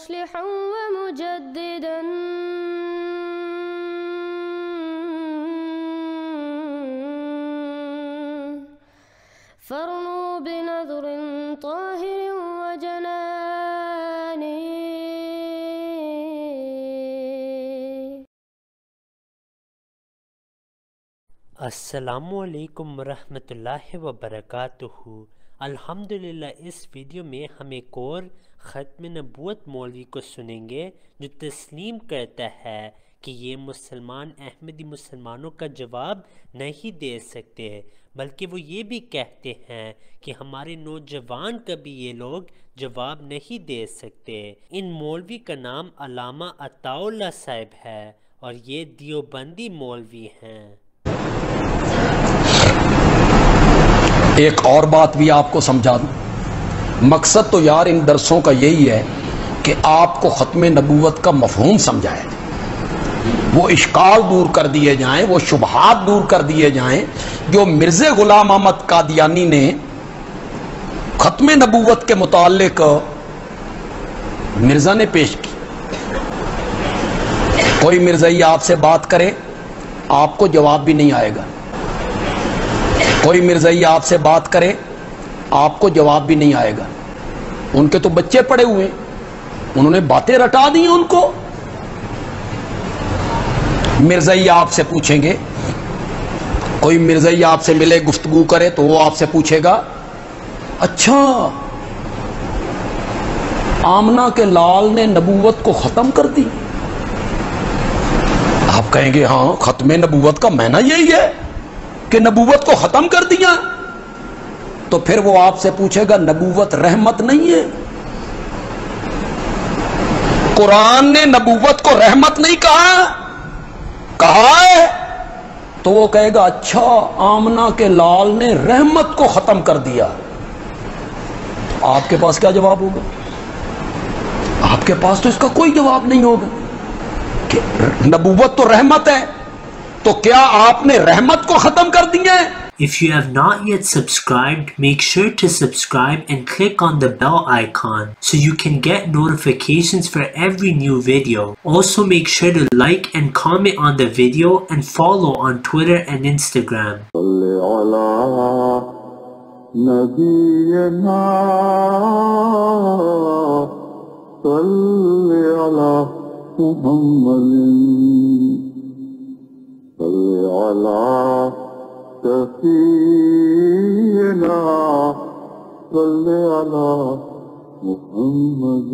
مصلحا ومجددا فارنوا بنذر طاهر وجنان. السلام علیکم ورحمۃ اللہ وبرکاتہ۔ الحمدللہ اس ویڈیو میں ہم ایک اور ختم نبوت مولوی کو سنیں گے جو تسلیم کرتا ہے کہ یہ مسلمان احمدی مسلمانوں کا جواب نہیں دے سکتے، بلکہ وہ یہ بھی کہتے ہیں کہ ہمارے نوجوان کا بھی یہ لوگ جواب نہیں دے سکتے۔ ان مولوی کا نام علامہ عطا اللہ صاحب ہے اور یہ دیوبندی مولوی ہیں۔ ایک اور بات بھی آپ کو سمجھا دوں، مقصد تو یار ان درسوں کا یہی ہے کہ آپ کو ختم نبوت کا مفہوم سمجھائے، وہ اشکال دور کر دیے جائیں، وہ شبہات دور کر دیے جائیں جو مرزا غلام احمد قادیانی نے ختم نبوت کے متعلق مرزا نے پیش کی۔ کوئی مرزائی آپ سے بات کرے آپ کو جواب بھی نہیں آئے گا، کوئی مرزائی آپ سے بات کرے آپ کو جواب بھی نہیں آئے گا۔ ان کے تو بچے پڑے ہوئے، انہوں نے باتیں رٹا دی ان کو۔ مرزائی آپ سے پوچھیں گے، کوئی مرزائی آپ سے ملے گفتگو کرے تو وہ آپ سے پوچھے گا اچھا آمنہ کے لال نے نبوت کو ختم کر دی؟ آپ کہیں گے ہاں، ختم نبوت کا معنی یہی ہے کہ نبوت کو ختم کر دیا۔ تو پھر وہ آپ سے پوچھے گا نبوت رحمت نہیں ہے؟ قرآن نے نبوت کو رحمت نہیں کہا ہے؟ تو وہ کہے گا اچھا آمنہ کے لال نے رحمت کو ختم کر دیا۔ آپ کے پاس کیا جواب ہوگا؟ آپ کے پاس تو اس کا کوئی جواب نہیں ہوگا کہ نبوت تو رحمت ہے، تو کیا آپ نے رحمت کو ختم کر دیا ہے؟ If you have not yet subscribed, make sure to subscribe and click on the bell icon so you can get notifications for every new video. Also make sure to like and comment on the video and follow on Twitter and Instagram. سفينا صل على محمد